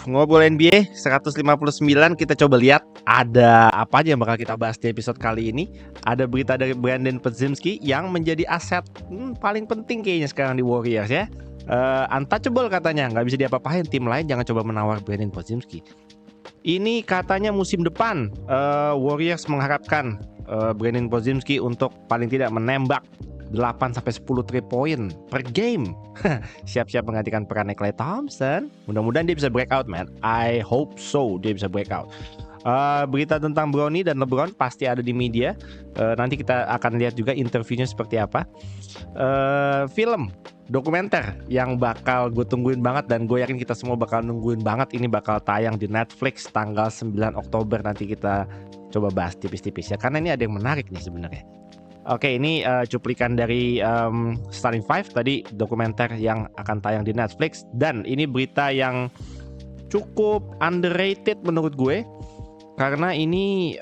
Ngobrol NBA 159, kita coba lihat ada apa aja yang bakal kita bahas di episode kali ini. Ada berita dari Brandon Podziemski yang menjadi aset paling penting kayaknya sekarang di Warriors ya. Untouchable katanya, nggak bisa diapa-apain, tim lain jangan coba menawar Brandon Podziemski. Ini katanya musim depan Warriors mengharapkan Brandon Podziemski untuk paling tidak menembak 8-10 3 point per game. Siap-siap menggantikan perannya Klay Thompson. Mudah-mudahan dia bisa breakout, man. I hope so dia bisa breakout. Berita tentang Bronny dan LeBron pasti ada di media. Nanti kita akan lihat juga interviewnya seperti apa. Film dokumenter yang bakal gue tungguin banget dan gue yakin kita semua bakal nungguin banget. Ini bakal tayang di Netflix tanggal 9 Oktober. Nanti kita coba bahas tipis-tipis ya, karena ini ada yang menarik nih sebenarnya. Oke, ini cuplikan dari Starting Five tadi, dokumenter yang akan tayang di Netflix. Dan ini berita yang cukup underrated menurut gue, karena ini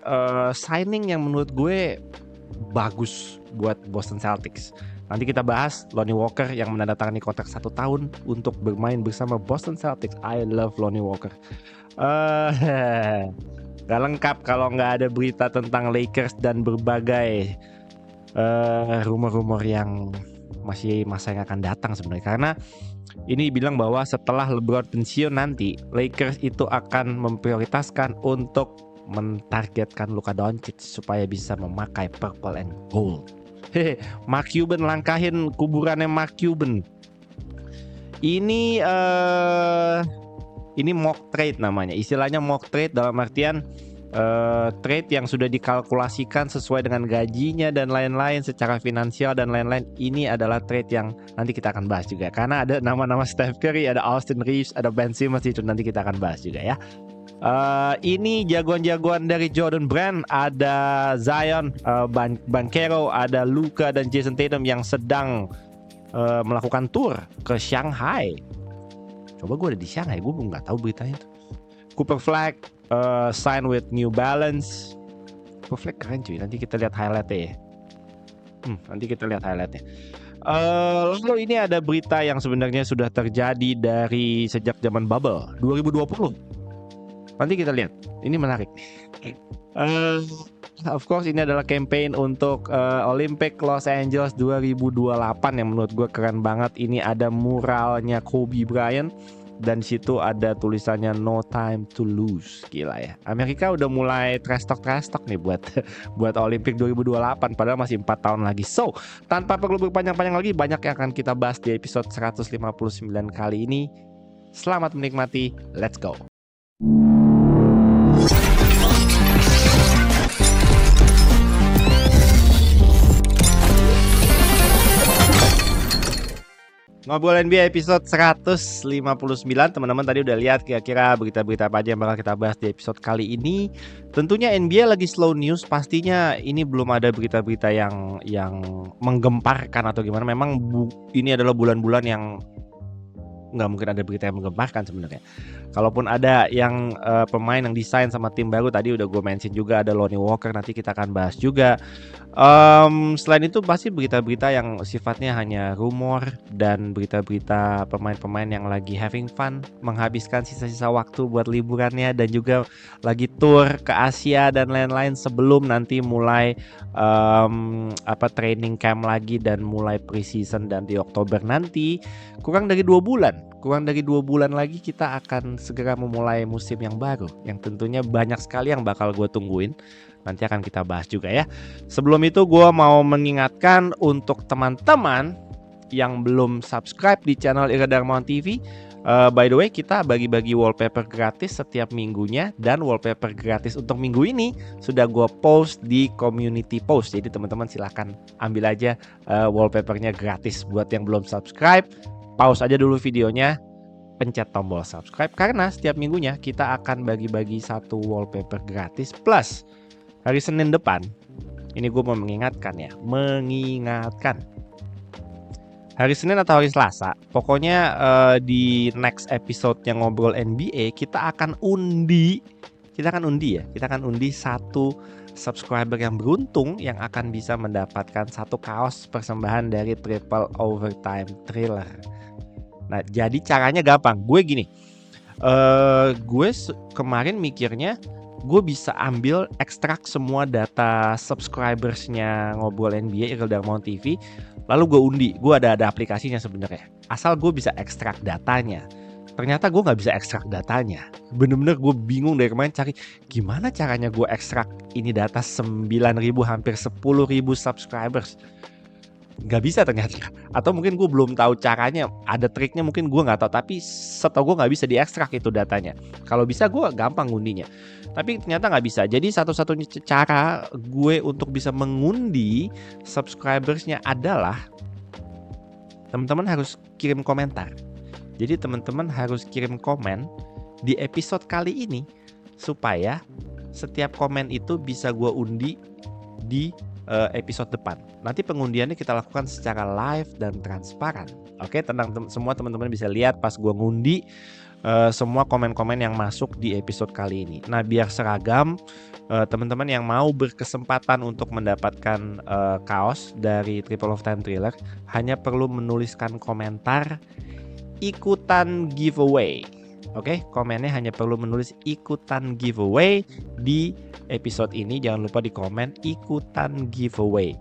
signing yang menurut gue bagus buat Boston Celtics. Nanti kita bahas Lonnie Walker yang menandatangani kontrak 1 tahun untuk bermain bersama Boston Celtics. I love Lonnie Walker. Gak lengkap kalau nggak ada berita tentang Lakers dan berbagai rumor-rumor yang masih masa yang akan datang sebenarnya. Karena ini bilang bahwa setelah LeBron pensiun nanti, Lakers itu akan memprioritaskan untuk mentargetkan Luka Doncic supaya bisa memakai purple and gold. Mark Cuban langkahin kuburannya Mark Cuban. Ini mock trade namanya. Istilahnya mock trade dalam artian trade yang sudah dikalkulasikan sesuai dengan gajinya dan lain-lain secara finansial dan lain-lain. Ini adalah trade yang nanti kita akan bahas juga, karena ada nama-nama Steph Curry, ada Austin Reeves, ada Ben Simmons, itu nanti kita akan bahas juga ya. Ini jagoan-jagoan dari Jordan Brand, ada Zion, Banchero, ada Luka dan Jason Tatum yang sedang melakukan tour ke Shanghai. Coba gue ada di Shanghai, gue belum nggak tahu beritanya tuh. Cooper Flag sign with New Balance. Cooper Flag keren cuy, nanti kita lihat highlightnya ya. Lalu ini ada berita yang sebenarnya sudah terjadi dari sejak zaman bubble 2020. Nanti kita lihat, ini menarik. Of course ini adalah campaign untuk Olympic Los Angeles 2028 yang menurut gue keren banget. Ini ada muralnya Kobe Bryant dan situ ada tulisannya No Time to Lose. Gila ya, Amerika udah mulai trash talk nih buat Olympic 2028, padahal masih 4 tahun lagi. So, tanpa perlu berpanjang-panjang lagi, banyak yang akan kita bahas di episode 159 kali ini. Selamat menikmati, let's go. Ngobrol NBA episode 159. Teman-teman tadi udah lihat kira-kira berita-berita apa aja yang bakal kita bahas di episode kali ini. Tentunya NBA lagi slow news. Pastinya ini belum ada berita-berita yang menggemparkan atau gimana. Memang ini adalah bulan-bulan yang nggak mungkin ada berita yang menggemparkan sebenarnya. Kalaupun ada yang pemain yang desain sama tim baru, tadi udah gue mention juga ada Lonnie Walker, nanti kita akan bahas juga. Selain itu pasti berita-berita yang sifatnya hanya rumor dan berita-berita pemain-pemain yang lagi having fun, menghabiskan sisa-sisa waktu buat liburannya dan juga lagi tour ke Asia dan lain-lain sebelum nanti mulai training camp lagi dan mulai preseason. Dan di Oktober nanti kurang dari 2 bulan lagi kita akan segera memulai musim yang baru, yang tentunya banyak sekali yang bakal gue tungguin. Nanti akan kita bahas juga ya. Sebelum itu gue mau mengingatkan untuk teman-teman yang belum subscribe di channel Ira Darmawan TV. By the way, kita bagi-bagi wallpaper gratis setiap minggunya. Dan wallpaper gratis untuk minggu ini sudah gue post di community post. Jadi teman-teman silahkan ambil aja wallpapernya gratis. Buat yang belum subscribe, pause aja dulu videonya, pencet tombol subscribe. Karena setiap minggunya kita akan bagi-bagi satu wallpaper gratis. Plus hari Senin depan, ini gue mau mengingatkan. Hari Senin atau hari Selasa, pokoknya di next episode yang ngobrol NBA, kita akan undi satu subscriber yang beruntung yang akan bisa mendapatkan satu kaos persembahan dari Triple Overtime Thriller. Nah, jadi caranya gampang. Gue gini, Gue kemarin mikirnya gue bisa ambil ekstrak semua data subscribersnya Ngobrol NBA Real Darmawan TV, lalu gue undi. Gue ada aplikasinya sebenarnya. Asal gue bisa ekstrak datanya. Ternyata gue nggak bisa ekstrak datanya. Bener-bener gue bingung dari kemarin cari gimana caranya gue ekstrak ini data 9.000 hampir 10.000 subscribers. Nggak bisa ternyata, atau mungkin gue belum tahu caranya, ada triknya mungkin gue nggak tahu, tapi setahu gue nggak bisa diekstrak itu datanya. Kalau bisa gue gampang ngundinya, tapi ternyata nggak bisa. Jadi satu-satunya cara gue untuk bisa mengundi subscribersnya adalah teman-teman harus kirim komentar. Jadi teman-teman harus kirim komen di episode kali ini supaya setiap komen itu bisa gue undi di episode depan. Nanti pengundiannya kita lakukan secara live dan transparan. Oke, tenang, semua teman-teman bisa lihat pas gue ngundi semua komen-komen yang masuk di episode kali ini. Nah, biar seragam, teman-teman yang mau berkesempatan untuk mendapatkan kaos dari Triple of Time Thriller hanya perlu menuliskan komentar ikutan giveaway. Oke, komennya hanya perlu menulis ikutan giveaway di episode ini. Jangan lupa di komen ikutan giveaway.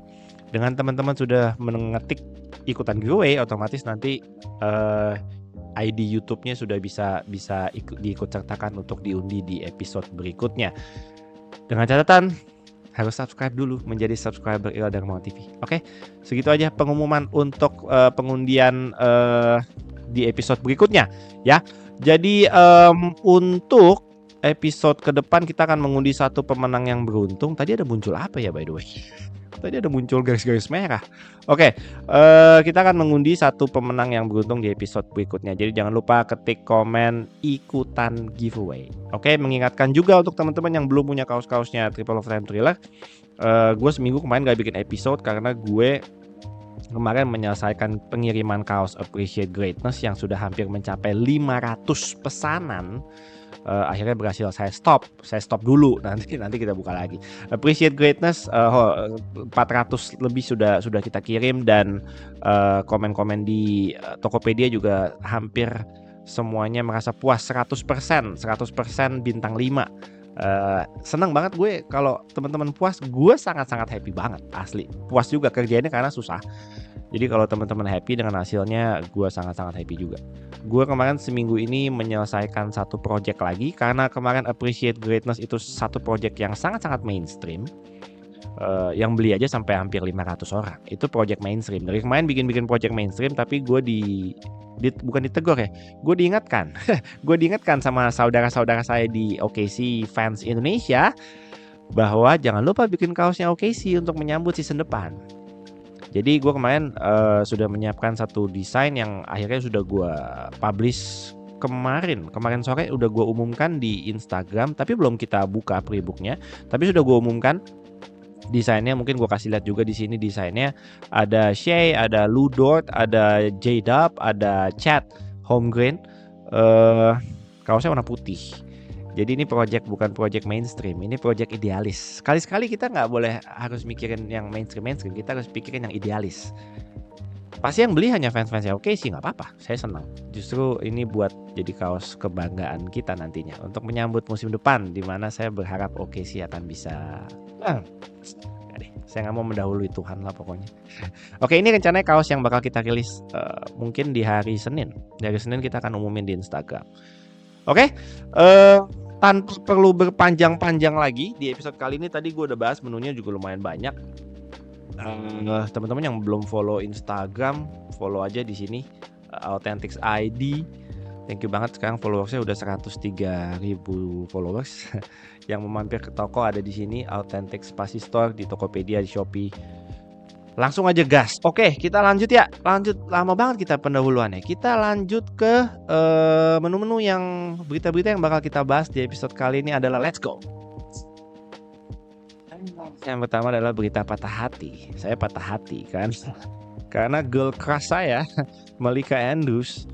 Dengan teman-teman sudah mengetik ikutan giveaway, otomatis nanti ID YouTube-nya sudah bisa diikut sertakan untuk diundi di episode berikutnya. Dengan catatan harus subscribe dulu menjadi subscriber Real Darmawan TV. Oke, segitu aja pengumuman untuk pengundian di episode berikutnya ya. Jadi untuk episode ke depan kita akan mengundi satu pemenang yang beruntung. Tadi ada muncul apa ya by the way? Tadi ada muncul garis-garis merah. Oke, kita akan mengundi satu pemenang yang beruntung di episode berikutnya. Jadi jangan lupa ketik komen ikutan giveaway. Oke, mengingatkan juga untuk teman-teman yang belum punya kaos-kaosnya Triple of Time Thriller. Gue seminggu kemarin gak bikin episode karena gue kemarin menyelesaikan pengiriman kaos Appreciate Greatness yang sudah hampir mencapai 500 pesanan. Akhirnya berhasil saya stop dulu, nanti kita buka lagi. Appreciate Greatness 400 lebih sudah kita kirim, dan komen-komen di Tokopedia juga hampir semuanya merasa puas 100% bintang 5. Senang banget gue kalau teman-teman puas. Gue sangat-sangat happy banget, asli puas juga kerjanya karena susah. Jadi kalau teman-teman happy dengan hasilnya, gue sangat-sangat happy juga. Gue kemarin seminggu ini menyelesaikan satu project lagi, karena kemarin Appreciate Greatness itu satu project yang sangat-sangat mainstream. Yang beli aja sampai hampir 500 orang. Itu project mainstream. Dari kemarin bikin project mainstream, tapi gue bukan ditegur ya, gue diingatkan. Gue diingatkan sama saudara-saudara saya di OKC Fans Indonesia bahwa jangan lupa bikin kaosnya OKC untuk menyambut season depan. Jadi gue kemarin sudah menyiapkan satu desain yang akhirnya sudah gue publish kemarin sore, udah gue umumkan di Instagram, tapi belum kita buka prebooknya, tapi sudah gue umumkan desainnya. Mungkin gue kasih lihat juga di sini desainnya. Ada Shay, ada Ludort, ada J-Dub, ada Chat, Homegrain. Kaosnya warna putih. Jadi ini bukan project mainstream, ini project idealis. Sekali-sekali kita nggak boleh harus mikirin yang mainstream, kita harus pikirin yang idealis. Pasti yang beli hanya fans-fansnya, oke sih, nggak apa-apa, saya senang. Justru ini buat jadi kaos kebanggaan kita nantinya untuk menyambut musim depan, di mana saya berharap OKC akan bisa. Saya nggak mau mendahului Tuhan lah pokoknya. Oke, ini rencananya kaos yang bakal kita rilis mungkin di hari Senin. Di hari Senin kita akan umumin di Instagram. Oke, tanpa perlu berpanjang-panjang lagi di episode kali ini, tadi gue udah bahas menunya juga lumayan banyak. Teman-teman yang belum follow Instagram, follow aja di sini Authentics ID. Thank you banget, sekarang followersnya udah 103.000 followers. Yang mau mampir ke toko ada di sini, Authentics Spasi Store, di Tokopedia, di Shopee. Langsung aja gas. Oke, kita lanjut ya. Lama banget kita pendahuluannya. Kita lanjut ke menu-menu yang berita-berita yang bakal kita bahas di episode kali ini adalah let's go. Yang pertama adalah berita patah hati. Saya patah hati kan, karena girl crush saya, Malika Andrews,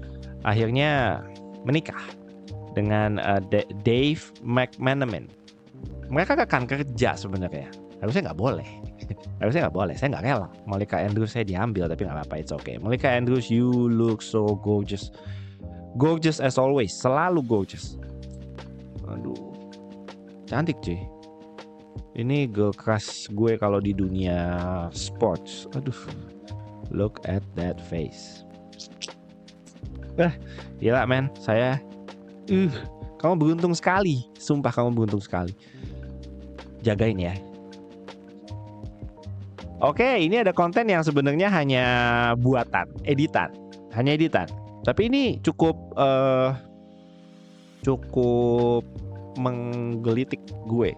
akhirnya menikah dengan Dave McManaman. Mereka akan kerja sebenarnya. Harusnya nggak boleh. Saya nggak rela Malika Andrews saya diambil, tapi nggak apa-apa, it's okay. Malika Andrews, you look so gorgeous. Gorgeous as always, selalu gorgeous. Aduh, cantik cuy. Ini girl crush gue kalau di dunia sports. Aduh, look at that face. Gila men, kamu beruntung sekali. Sumpah kamu beruntung sekali. Jagain ya. Oke, ini ada konten yang sebenarnya hanya buatan, editan. Hanya editan. Tapi ini cukup menggelitik gue.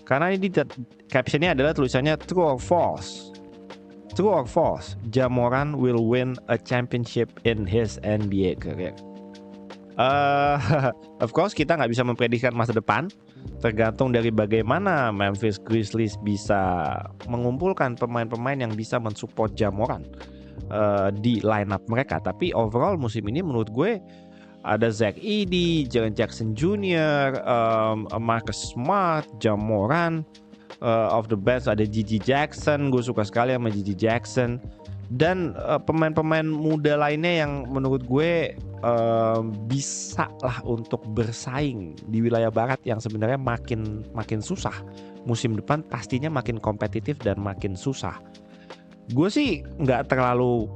Karena ini captionnya adalah tulisannya true or false. True or false, Ja Morant will win a championship in his NBA career. Of course kita nggak bisa memprediksi masa depan. Tergantung dari bagaimana Memphis Grizzlies bisa mengumpulkan pemain-pemain yang bisa mensupport Ja Morant di lineup mereka. Tapi overall musim ini menurut gue ada Zach Edey, Jaren Jackson Jr., Marcus Smart, Ja Morant, of the best ada Gigi Jackson. Gue suka sekali sama Gigi Jackson. Dan pemain-pemain muda lainnya yang menurut gue bisa lah untuk bersaing di wilayah barat yang sebenarnya makin susah. Musim depan pastinya makin kompetitif dan makin susah. Gue sih nggak terlalu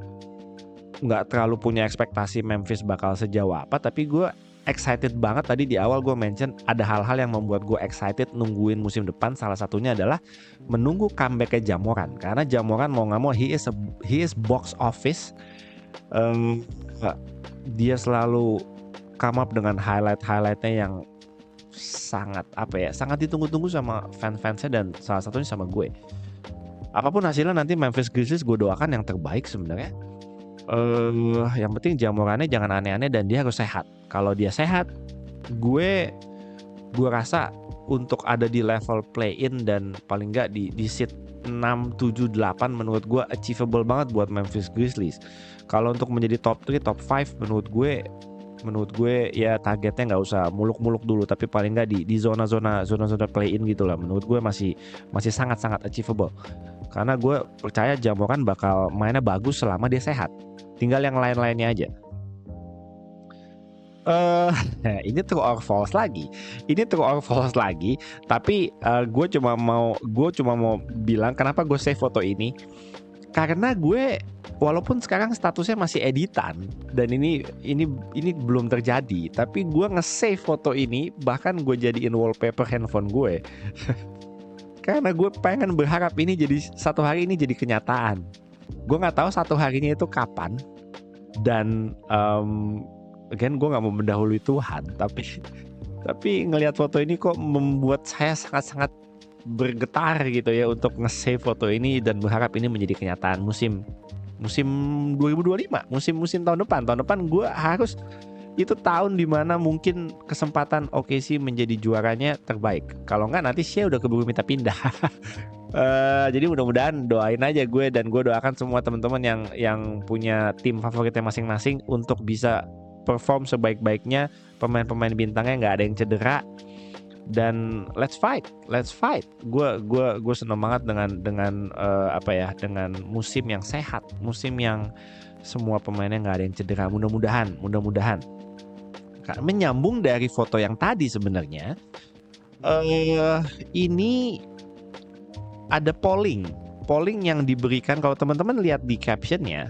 punya ekspektasi Memphis bakal sejauh apa, tapi gue excited banget. Tadi di awal gue mention ada hal-hal yang membuat gue excited nungguin musim depan. Salah satunya adalah menunggu comeback-nya Ja Morant, karena Ja Morant mau nggak mau he is box office. Dia selalu come up dengan highlightnya yang sangat sangat ditunggu-tunggu sama fans-fansnya dan salah satunya sama gue. Apapun hasilnya nanti Memphis Grizzlies gue doakan yang terbaik sebenarnya. Yang penting Ja Morantnya jangan aneh-aneh dan dia harus sehat. Kalau dia sehat, gue rasa untuk ada di level play-in dan paling nggak di seed 6, 7, 8 menurut gue achievable banget buat Memphis Grizzlies. Kalau untuk menjadi top 3, top 5 menurut gue ya targetnya nggak usah muluk-muluk dulu, tapi paling nggak di zona-zona play-in gitu lah. Menurut gue masih sangat-sangat achievable. Karena gue percaya Ja Morant bakal mainnya bagus selama dia sehat. Tinggal yang lain-lainnya aja. Ini true or false lagi. Tapi gue cuma mau bilang kenapa gue save foto ini. Karena gue walaupun sekarang statusnya masih editan dan ini belum terjadi, tapi gue nge-save foto ini, bahkan gue jadiin wallpaper handphone gue. Karena gue pengen berharap ini jadi satu hari ini jadi kenyataan. Gue nggak tahu satu harinya itu kapan. Dan again gue nggak mau mendahului Tuhan, tapi ngelihat foto ini kok membuat saya sangat-sangat bergetar gitu ya untuk nge-save foto ini dan berharap ini menjadi kenyataan musim 2025, musim tahun depan gue harus, itu tahun dimana mungkin kesempatan OKC menjadi juaranya terbaik. Kalau nggak nanti Shea udah keburu minta pindah. Jadi mudah-mudahan doain aja gue, dan gue doakan semua teman-teman yang punya tim favoritnya masing-masing untuk bisa perform sebaik-baiknya. Pemain-pemain bintangnya nggak ada yang cedera, dan let's fight. Gue seneng banget dengan musim yang sehat, musim yang semua pemainnya nggak ada yang cedera. Mudah-mudahan. Menyambung dari foto yang tadi sebenarnya, ini ada polling yang diberikan. Kalau teman-teman lihat di captionnya,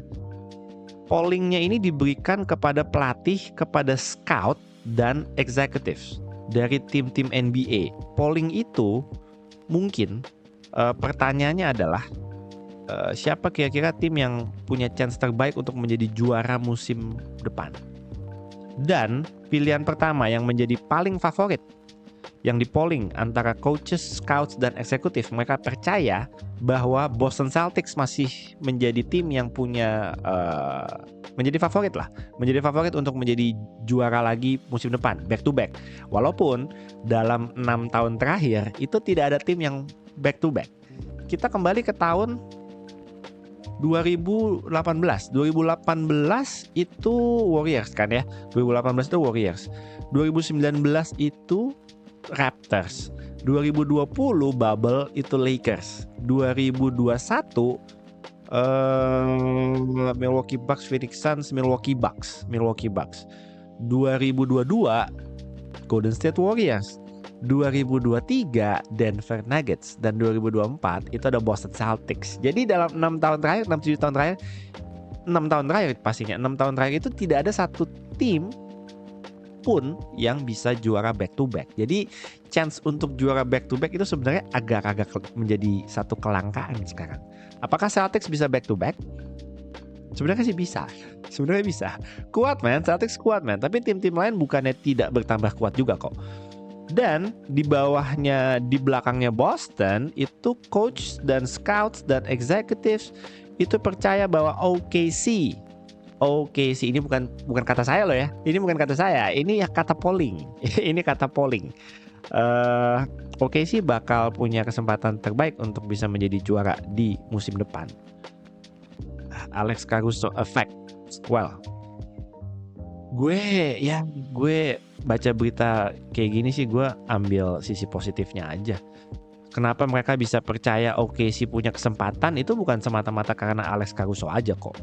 pollingnya ini diberikan kepada pelatih, kepada scout, dan executives dari tim-tim NBA. Polling itu mungkin pertanyaannya adalah siapa kira-kira tim yang punya chance terbaik untuk menjadi juara musim depan. Dan pilihan pertama yang menjadi paling favorit yang dipolling antara coaches, scouts, dan eksekutif, mereka percaya bahwa Boston Celtics masih menjadi tim yang punya menjadi favorit untuk menjadi juara lagi musim depan, back to back. Walaupun dalam 6 tahun terakhir itu tidak ada tim yang back to back. Kita kembali ke tahun 2018 itu Warriors kan ya. 2018 itu Warriors. 2019 itu Raptors. 2020 bubble itu Lakers. 2021 Milwaukee Bucks, Phoenix Suns, Milwaukee Bucks. 2022 Golden State Warriors. 2023 Denver Nuggets, dan 2024 itu ada Boston Celtics. Jadi dalam 6 tahun terakhir, 6-7 tahun terakhir, 6 tahun terakhir pastinya, 6 tahun terakhir itu tidak ada satu tim pun yang bisa juara back to back. Jadi chance untuk juara back to back itu sebenarnya agak-agak menjadi satu kelangkaan sekarang. Apakah Celtics bisa back to back? Sebenarnya sih bisa. Sebenarnya bisa. Kuat man, Celtics kuat man. Tapi tim-tim lain bukannya tidak bertambah kuat juga kok. Dan di bawahnya, di belakangnya Boston itu coach dan scouts dan executives itu percaya bahwa OKC ini bukan kata saya loh ya. Ini bukan kata saya. Ini ya kata polling. Ini kata polling. OKC bakal punya kesempatan terbaik untuk bisa menjadi juara di musim depan. Alex Caruso effect. Well, gue baca berita kayak gini sih, gue ambil sisi positifnya aja. Kenapa mereka bisa percaya OKC punya kesempatan itu bukan semata-mata karena Alex Caruso aja kok.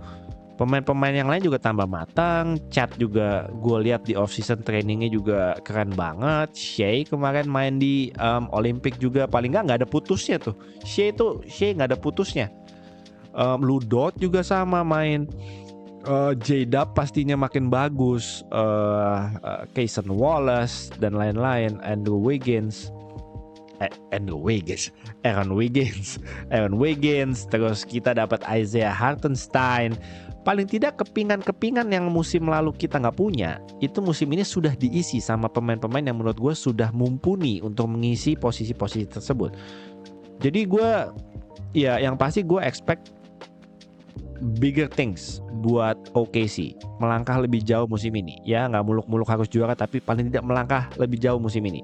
Pemain-pemain yang lain juga tambah matang. Chat juga gue lihat di off-season trainingnya juga keren banget. Shea kemarin main di Olympic juga paling nggak ada putusnya tuh. Shea nggak ada putusnya. Ludot juga sama main. J-Dub pastinya makin bagus. Cason Wallace dan lain-lain. Aaron Wiggins. Terus kita dapat Isaiah Hartenstein. Paling tidak kepingan-kepingan yang musim lalu kita nggak punya, itu musim ini sudah diisi sama pemain-pemain yang menurut gue sudah mumpuni untuk mengisi posisi-posisi tersebut. Jadi gue, ya yang pasti gue expect bigger things buat OKC, melangkah lebih jauh musim ini. Ya nggak muluk-muluk harus juara, tapi paling tidak melangkah lebih jauh musim ini.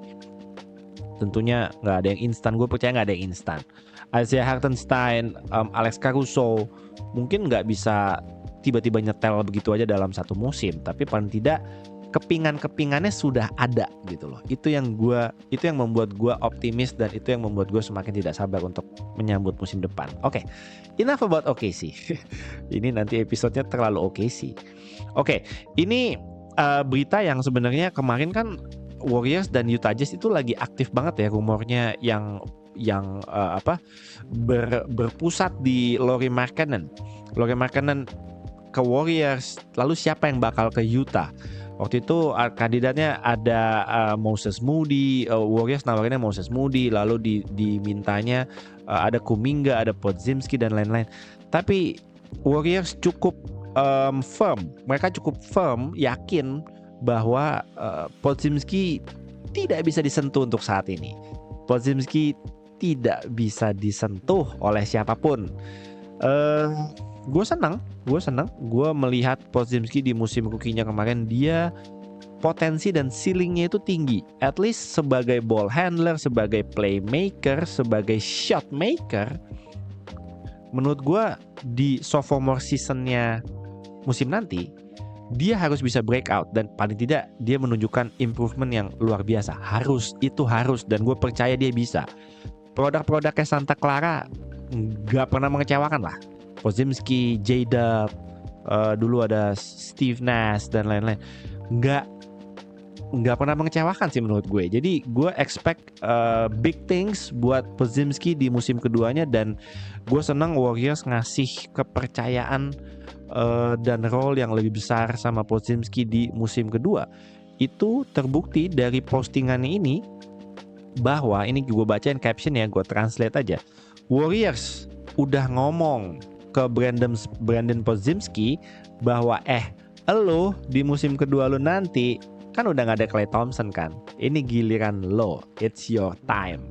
Tentunya nggak ada yang instan, gue percaya nggak ada yang instan. Isaiah Hartenstein, Alex Caruso mungkin nggak bisa tiba-tiba nyetel begitu aja dalam satu musim, tapi paling tidak kepingan-kepingannya sudah ada gitu loh. Itu yang membuat gue optimis, dan itu yang membuat gue semakin tidak sabar untuk menyambut musim depan. Oke, enough about OKC. Ini nanti episodenya terlalu OKC. Oke, ini berita yang sebenarnya kemarin kan Warriors dan Utah Jazz itu lagi aktif banget ya rumornya yang berpusat di Lauri Markkanen ke Warriors. Lalu siapa yang bakal ke Utah? Waktu itu kandidatnya ada Moses Moody. Warriors nawarinnya Moses Moody, lalu dimintanya ada Kuminga, ada Podziemski dan lain-lain. Tapi Warriors cukup firm. Mereka cukup firm, yakin bahwa Podziemski tidak bisa disentuh untuk saat ini. Podziemski tidak bisa disentuh oleh siapapun. Gue senang gue melihat Podziemski di musim rookie-nya kemarin. Dia potensi dan ceilingnya itu tinggi, at least sebagai ball handler, sebagai playmaker, sebagai shot maker. Menurut gue di sophomore seasonnya musim nanti dia harus bisa breakout, dan paling tidak dia menunjukkan improvement yang luar biasa. Harus, dan gue percaya dia bisa. Produk-produknya Santa Clara nggak pernah mengecewakan lah. Podziemski, J-Dub, dulu ada Steve Nash dan lain-lain, nggak pernah mengecewakan sih menurut gue. Jadi gue expect big things buat Podziemski di musim keduanya, dan gue senang Warriors ngasih kepercayaan dan role yang lebih besar sama Podziemski di musim kedua. Itu terbukti dari postingannya ini, bahwa ini gue bacain caption ya, gue translate aja. Warriors udah ngomong ke Brandon Podziemski bahwa lo di musim kedua lo nanti kan udah gak ada Klay Thompson kan, ini giliran lo, it's your time.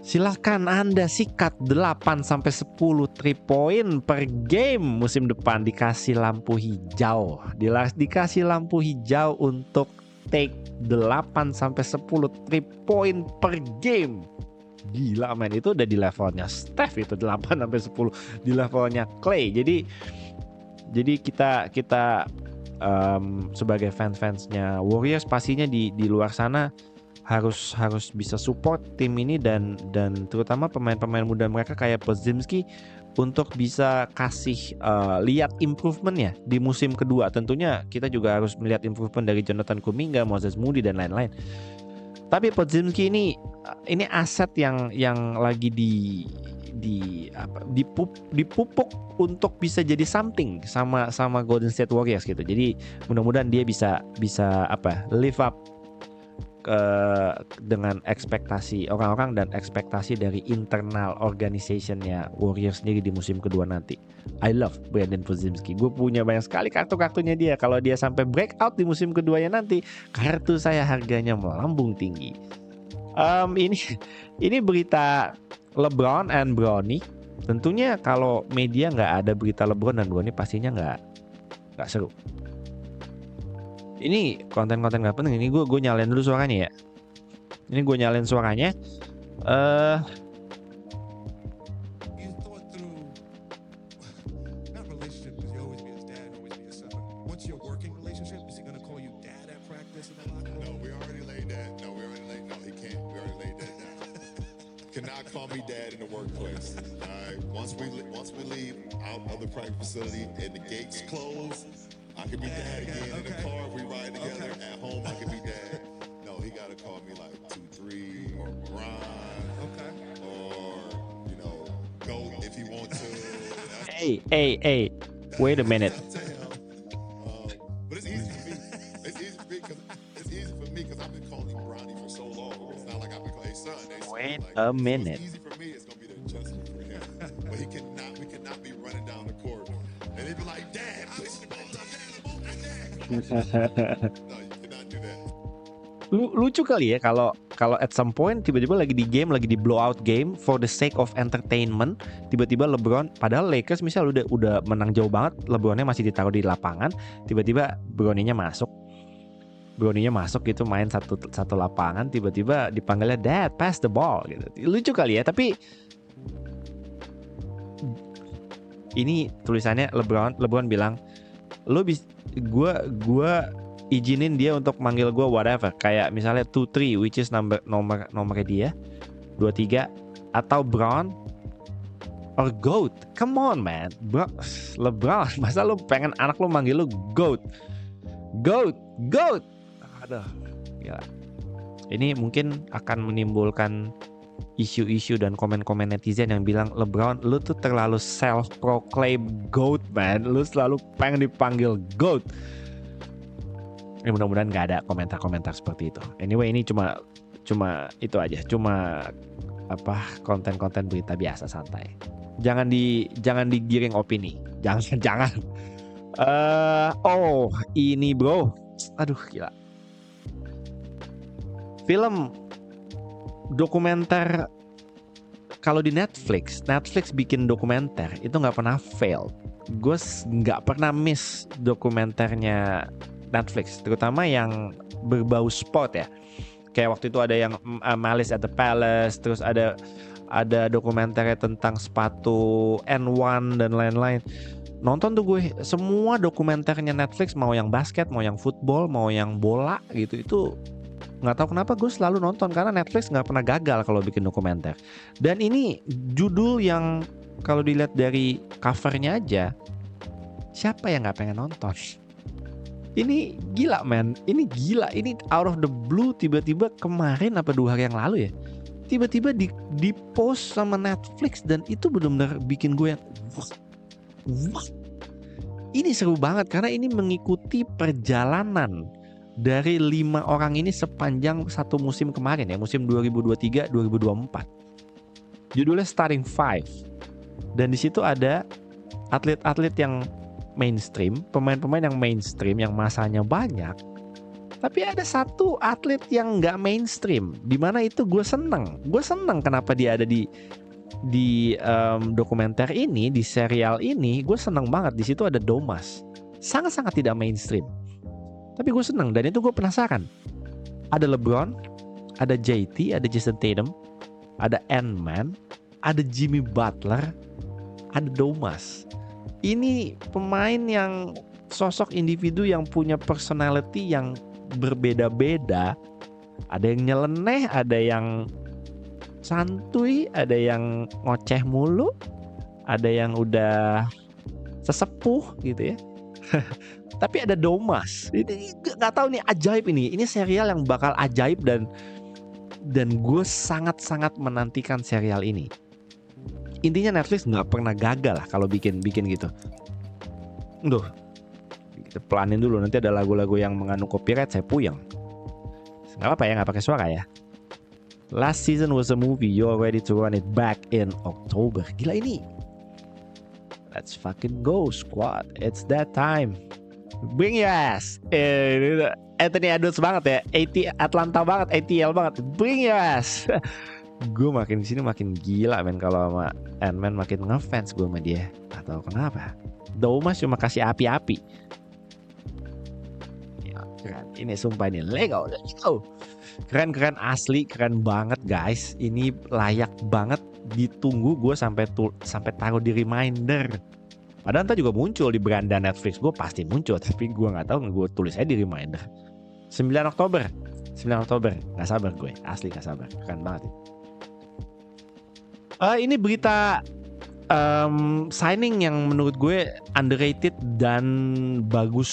Silahkan Anda sikat 8-10 3 point per game musim depan. Dikasih lampu hijau, dikasih lampu hijau untuk take 8-10 3 point per game. Gila men, itu udah di levelnya Steph, itu 8-10 di levelnya Klay. Jadi kita sebagai fansnya Warriors pastinya di luar sana harus bisa support tim ini, dan terutama pemain-pemain muda mereka kayak Podziemski untuk bisa kasih lihat improvementnya di musim kedua. Tentunya kita juga harus melihat improvement dari Jonathan Kuminga, Moses Moody dan lain-lain. Tapi Podziemski ini aset yang lagi dipupuk untuk bisa jadi something sama Golden State Warriors gitu. Jadi mudah-mudahan dia bisa live up dengan ekspektasi orang-orang dan ekspektasi dari internal organizationnya Warriors sendiri di musim kedua nanti. I love Brandon Podziemski. Gue punya banyak sekali kartu-kartunya dia. Kalau dia sampai breakout di musim keduanya nanti, kartu saya harganya melambung tinggi. Ini berita LeBron and Bronny. Tentunya kalau media nggak ada berita LeBron dan Bronny pastinya nggak seru. Ini konten-konten gak penting. Ini gue nyalain dulu suaranya ya. Ini gue nyalain suaranya. Cannot call me dad in the workplace. All right. Once we leave out of the practice facility and the gates close, I can be dad again. In the car, we ride together. At home, I can be dad. No, he gotta call me like 2-3 or Brian. Okay. Or go if he wants to. Hey. Wait a minute. But it's easy for me. It's easy for me because I've been calling him Bronny for so long. It's not like I've been calling his son. Wait a minute. So it's easy for me. It's gonna be the adjustment for him. But we cannot be running down the court and he'd be like, Dad, please. No, you cannot do that. Lucu kali ya kalau at some point tiba-tiba lagi di blowout game for the sake of entertainment, tiba-tiba LeBron, padahal Lakers misal udah menang jauh banget, LeBronnya masih ditaruh di lapangan, tiba-tiba Bronny-nya masuk gitu, main satu lapangan, tiba-tiba dipanggilnya Dad, pass the ball gitu. Lucu kali ya, tapi ini tulisannya LeBron bilang, gue izinin dia untuk manggil gue whatever, kayak misalnya 2-3 which is nomornya dia 2-3, atau Brown or GOAT. Come on man, LeBron, masa lu pengen anak lu manggil lu GOAT. Aduh, gila. Ini mungkin akan menimbulkan isu-isu dan komen-komen netizen yang bilang, LeBron, lu tuh terlalu self-proclaimed GOAT man, lu selalu pengen dipanggil GOAT. Mudah-mudahan nggak ada komentar-komentar seperti itu. Anyway, ini cuma itu aja, cuma konten-konten berita biasa santai. Jangan digiring opini, jangan. Ini bro, aduh gila. Film dokumenter kalau di Netflix bikin dokumenter itu nggak pernah fail. Gue nggak pernah miss dokumenternya Netflix, terutama yang berbau sport ya. Kayak waktu itu ada yang Malice at the Palace, terus ada dokumenternya tentang sepatu N1 dan lain-lain. Nonton tuh gue semua dokumenternya Netflix, mau yang basket, mau yang football, mau yang bola gitu. Itu nggak tahu kenapa gue selalu nonton, karena Netflix nggak pernah gagal kalau bikin dokumenter. Dan ini judul yang kalau dilihat dari covernya aja, siapa yang nggak pengen nonton? Ini gila man, ini out of the blue, tiba-tiba kemarin apa 2 hari yang lalu ya, tiba-tiba di post sama Netflix, dan itu benar-benar bikin gue yang wah. Ini seru banget karena ini mengikuti perjalanan dari 5 orang ini sepanjang satu musim kemarin ya, musim 2023-2024. Judulnya Starting Five, dan di situ ada atlet-atlet yang mainstream, pemain-pemain yang mainstream yang masanya banyak. Tapi ada satu atlet yang nggak mainstream, di mana itu gue seneng kenapa dia ada di dokumenter ini, di serial ini. Gue seneng banget. Di situ ada Domas, sangat-sangat tidak mainstream, tapi gue seneng, dan itu gue penasaran. Ada LeBron, ada JT, ada Jason Tatum, ada Ant-Man, ada Jimmy Butler, ada Domas. Ini pemain yang sosok individu yang punya personality yang berbeda-beda. Ada yang nyeleneh, ada yang santuy, ada yang ngoceh mulu, ada yang udah sesepuh gitu ya. Tapi ada Domas. Ini nggak tahu nih, ajaib ini. Ini serial yang bakal ajaib dan gue sangat-sangat menantikan serial ini. Intinya Netflix nggak pernah gagal lah kalau bikin gitu. Duh, kita pelanin dulu, nanti ada lagu-lagu yang mengandung copyright saya puyeng. Nggak apa-apa ya, nggak pakai suara ya. Last season was a movie, you're ready to run it back in October. Gila ini. Let's fucking go squad, it's that time. Bring your ass. Anthony Edwards banget ya, Atlanta banget, ATL banget. Bring your ass. Gue makin di sini makin gila men kalau sama Ant-Man, makin ngefans gue sama dia. Atau kenapa? Domas cuma kasih api-api. Ya, keren. Ini sumpah ini Lego. Keren asli, keren banget guys. Ini layak banget ditunggu. Gue sampai taruh di reminder. Padahal ntar juga muncul di beranda Netflix. Gue pasti muncul, tapi gue nggak tahu. Gue tulis aja di reminder. 9 Oktober. Nggak sabar gue. Asli nggak sabar. Keren banget. Ini berita signing yang menurut gue underrated dan bagus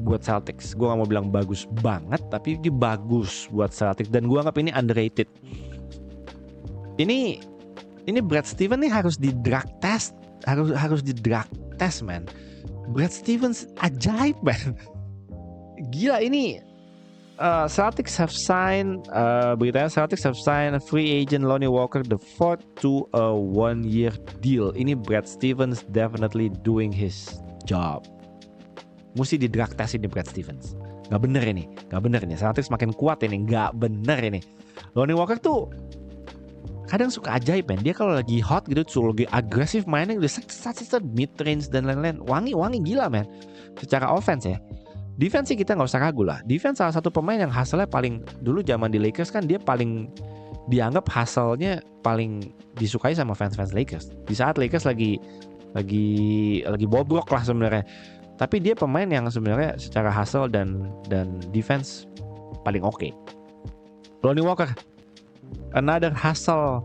buat Celtics. Gue gak mau bilang bagus banget, tapi dia bagus buat Celtics dan gue anggap ini underrated. Ini Brad Stevens nih harus di drug test, harus di drug test man. Brad Stevens ajaib man. Gila ini. Celtics have signed beritanya Celtics have signed free agent Lonnie Walker the fourth to a 1-year deal. Ini Brad Stevens definitely doing his job. Mesti di drug test ini Brad Stevens. Gak bener ini. Celtics makin kuat ini. Gak bener ini. Lonnie Walker tuh kadang suka ajaib man. Dia kalau lagi hot gitu tuh lagi agresif mainnya, udah mid range dan lain-lain. Wangi gila man. Secara offense ya. Defense sih kita nggak usah ragu lah. Defense salah satu pemain yang hasilnya paling dulu zaman di Lakers kan dia paling dianggap hasilnya paling disukai sama fans Lakers. Di saat Lakers lagi bobrok lah sebenarnya. Tapi dia pemain yang sebenarnya secara hasil dan defense paling oke. Lonnie Walker, another hustle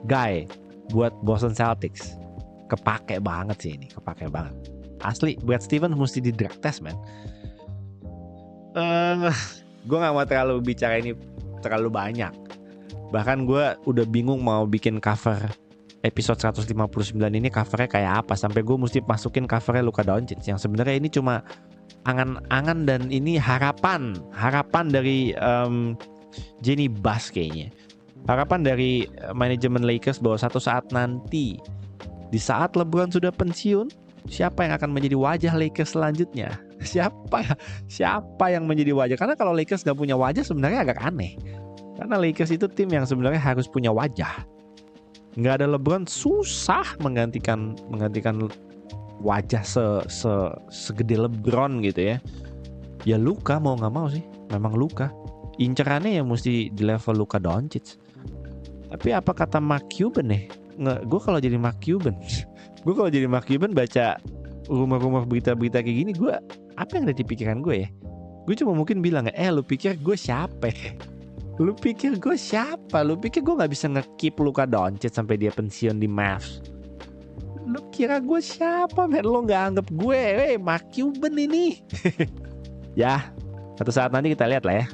guy buat Boston Celtics. Kepake banget sih ini, kepake banget. Asli Brad Stevens mesti di drug test man. Gue gak mau terlalu bicara ini terlalu banyak. Bahkan gue udah bingung mau bikin cover episode 159 ini covernya kayak apa. Sampai gue mesti masukin covernya Luka Doncic, yang sebenarnya ini cuma angan-angan dan ini harapan dari Jenny Buss kayaknya. Harapan dari manajemen Lakers bahwa satu saat nanti di saat LeBron sudah pensiun, siapa yang akan menjadi wajah Lakers selanjutnya? Siapa yang menjadi wajah? Karena kalau Lakers gak punya wajah sebenarnya agak aneh. Karena Lakers itu tim yang sebenarnya harus punya wajah. Gak ada LeBron susah menggantikan wajah segede LeBron gitu ya. Ya Luka mau gak mau sih, memang Luka. Incerannya ya mesti di level Luka Doncic. Tapi apa kata Mark Cuban nih? Gue kalau jadi Mark Cuban baca rumah-rumah berita-berita kayak gini, gue apa yang ada di pikiran gue ya? Gue cuma mungkin bilang, lu pikir gue siapa? Lu pikir gue gak bisa nge-keep Luka Doncic sampai dia pensiun di Mavs? Lu kira gue siapa men? Lu gak anggap gue Mark Cuban ini. Ya, satu saat nanti kita lihat lah ya.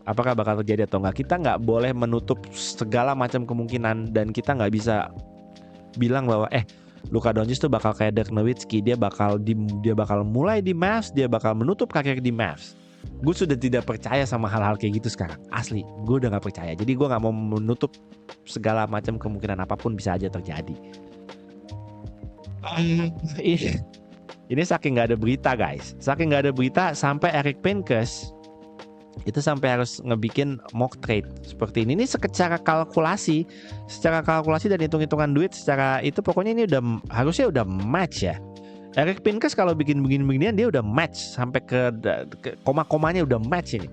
Apakah bakal terjadi atau enggak. Kita gak boleh menutup segala macam kemungkinan. Dan kita gak bisa bilang bahwa Luka Doncic tuh bakal kayak Dirk Nowitzki, dia bakal mulai di Mavs, dia bakal menutup karir di Mavs. Gue sudah tidak percaya sama hal-hal kayak gitu sekarang. Asli, gue udah gak percaya. Jadi gue gak mau menutup segala macam kemungkinan apapun bisa aja terjadi. Ini saking gak ada berita guys. Sampai Eric Pincus itu sampai harus ngebikin mock trade seperti ini. Ini secara kalkulasi dan hitung-hitungan duit secara itu pokoknya ini harusnya udah match ya. Eric Pincus kalau bikin begini-beginian dia udah match sampai ke koma-komanya udah match ini.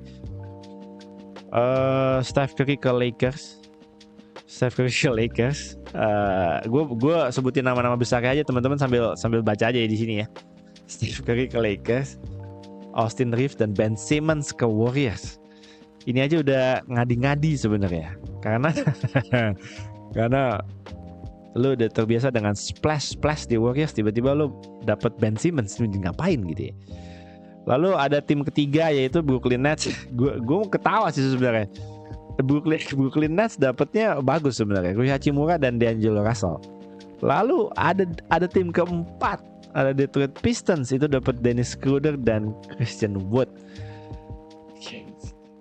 Steph Curry ke Lakers. Gue sebutin nama-nama besar aja teman-teman sambil baca aja ya di sini ya. Steph Curry ke Lakers. Austin Reeves dan Ben Simmons ke Warriors. Ini aja udah ngadi-ngadi sebenarnya. Karena Lu udah terbiasa dengan splash di Warriors, tiba-tiba lu dapet Ben Simmons, ngapain gitu ya. Lalu ada tim ketiga yaitu Brooklyn Nets. Gue mau ketawa sih sebenarnya. Brooklyn Nets dapetnya bagus sebenarnya, Rui Hachimura dan D'Angelo Russell. Lalu ada tim keempat, ada Detroit Pistons, itu dapat Dennis Schroeder dan Christian Wood.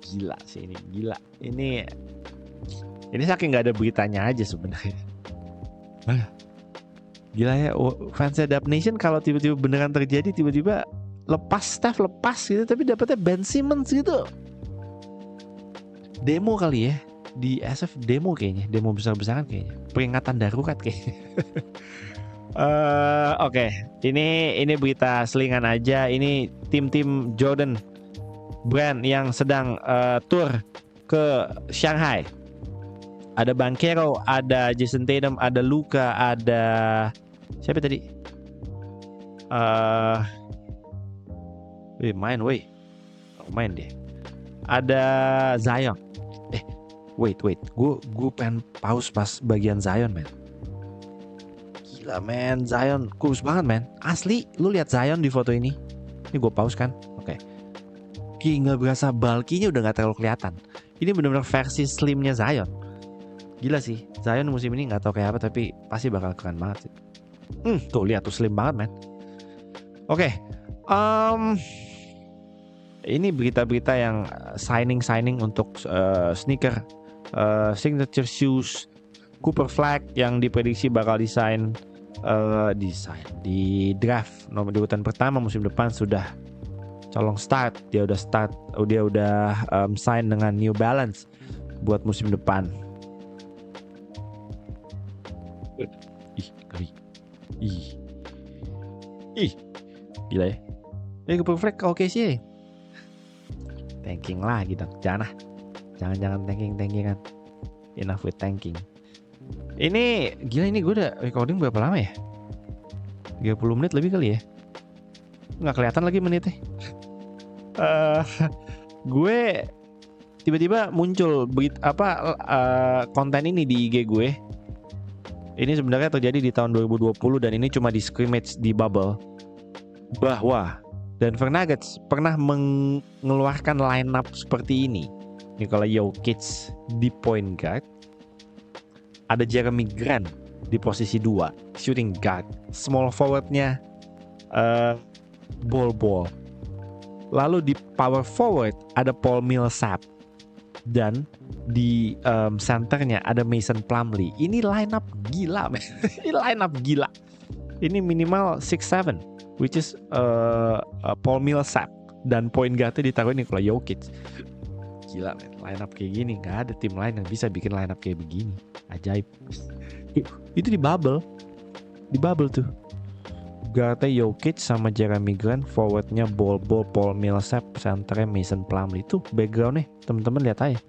Gila sih ini, gila. Ini saking nggak ada beritanya aja sebenarnya. Gila ya, fansnya Dub Nation kalau tiba-tiba beneran terjadi, tiba-tiba Steph lepas gitu, tapi dapetnya Ben Simmons gitu. Demo kali ya, di SF demo kayaknya, demo besar-besaran kayaknya, peringatan darurat kayaknya. Oke. Ini berita selingan aja. Ini tim-tim Jordan Brand yang sedang tour ke Shanghai. Ada Banchero, ada Jason Tatum, ada Luka, ada siapa tadi? Main deh. Ada Zion. Wait. Gue pengen pause pas bagian Zion, man. Gila, man. Zion kurus banget, man. Asli, lu lihat Zion di foto ini. Ini gue pause kan. Oke. Nggak berasa bulky-nya udah nggak terlalu kelihatan. Ini benar-benar versi slimnya Zion. Gila sih, Zion musim ini nggak tahu kayak apa, tapi pasti bakal keren banget sih. Tuh lihat tuh, slim banget, man. Oke. Ini berita-berita yang signing untuk sneaker, signature shoes, Cooper Flag yang diprediksi bakal di draft nomor di urutan pertama musim depan sudah colong start. Dia udah sign dengan New Balance buat musim depan. Gila ya. Cooper Flag oke sih. Tanking lah gitu. Jangan tanking-tankingan. Enough with tanking. Ini gila, ini gue udah recording berapa lama ya? 30 menit lebih kali ya. Nggak kelihatan lagi menitnya. Gue tiba-tiba muncul konten ini di IG gue. Ini sebenarnya terjadi di tahun 2020 dan ini cuma di scrimmage di bubble, bahwa Denver Nuggets pernah mengeluarkan lineup seperti ini. Nikola Jokic di point guard, ada Jeremy Grant di posisi 2 shooting guard, small forwardnya ball. Lalu di power forward ada Paul Millsap dan di centernya ada Mason Plumlee. Ini lineup gila, man. Ini lineup gila. Ini minimal 6'7", which is Paul Millsap, dan point guardnya ditaruh Nikola Jokic. Gila, man. Lineup kayak gini nggak ada tim lain yang bisa bikin lineup kayak begini. Ajaib. Itu di bubble tuh. Guardnya Jokic sama Jeremy Grant, forwardnya Bol Paul Millsap, centernya Mason Plumlee. Itu backgroundnya teman-teman lihat aja.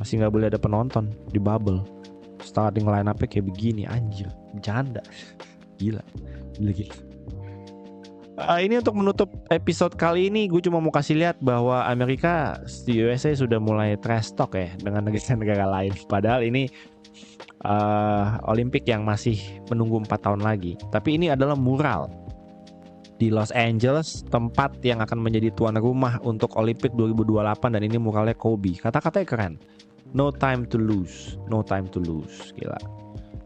Masih nggak boleh ada penonton di bubble. Starting line-up-nya kayak begini, anjir, bercanda. Gila. Ini untuk menutup episode kali ini, gue cuma mau kasih lihat bahwa Amerika di USA sudah mulai trash talk ya dengan negara-negara lain. Padahal ini Olimpik yang masih menunggu 4 tahun lagi. Tapi ini adalah mural di Los Angeles, tempat yang akan menjadi tuan rumah untuk Olimpik 2028, dan ini muralnya Kobe. Kata-katanya keren. No time to lose. Gila.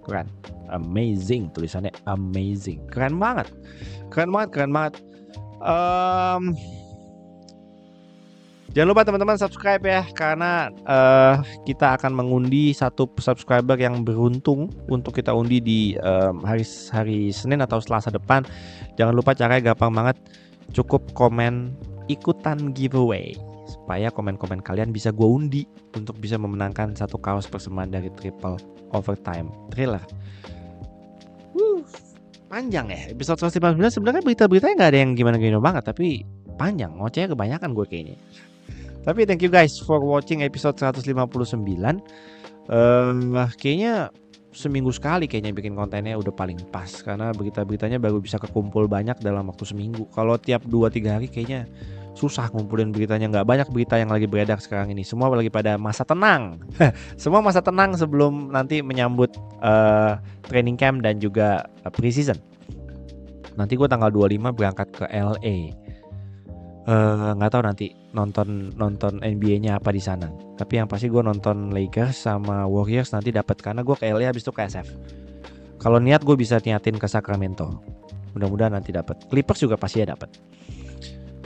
Keren. Amazing, tulisannya amazing. Keren banget. Jangan lupa teman-teman subscribe ya, karena kita akan mengundi satu subscriber yang beruntung untuk kita undi di hari Senin atau Selasa depan. Jangan lupa, caranya gampang banget. Cukup komen ikutan giveaway supaya komen-komen kalian bisa gue undi untuk bisa memenangkan satu kaos persembahan dari Triple Overtime Thriller. Panjang ya episode 159. Sebenarnya berita-beritanya nggak ada yang gimana-gimana banget, tapi panjang, ngocehnya kebanyakan gue kayaknya. Tapi thank you guys for watching episode 159. Kayaknya seminggu sekali kayaknya bikin kontennya udah paling pas, karena berita-beritanya baru bisa kekumpul banyak dalam waktu seminggu. Kalau tiap 2-3 hari kayaknya susah ngumpulin beritanya, nggak banyak berita yang lagi beredar sekarang ini. Semua lagi pada masa tenang. Semua masa tenang sebelum nanti menyambut training camp dan juga pre-season. Nanti gue tanggal 25 berangkat ke LA. Nggak tahu nanti nonton NBA-nya apa di sana. Tapi yang pasti gue nonton Lakers sama Warriors nanti dapat, karena gue ke LA habis itu ke SF. Kalau niat gue bisa niatin ke Sacramento. Mudah-mudahan nanti dapat. Clippers juga pasti ya dapat.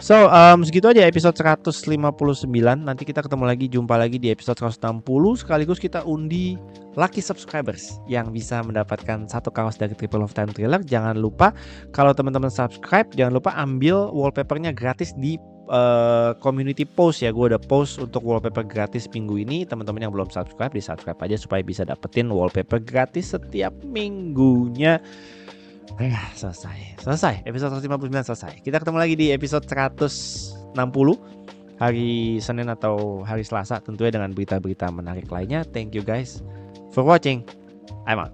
So, segitu aja episode 159. Nanti kita ketemu lagi, jumpa lagi di episode 160. Sekaligus kita undi lucky subscribers yang bisa mendapatkan satu kaos dari Triple of Time Thriller. Jangan lupa kalau teman-teman subscribe, jangan lupa ambil wallpapernya gratis di community post ya. Gue udah post untuk wallpaper gratis minggu ini. Teman-teman yang belum subscribe, di subscribe aja supaya bisa dapetin wallpaper gratis setiap minggunya. Selesai episode 159 selesai. Kita ketemu lagi di episode 160 hari Senin atau hari Selasa, tentunya dengan berita-berita menarik lainnya. Thank you guys for watching. I'm out.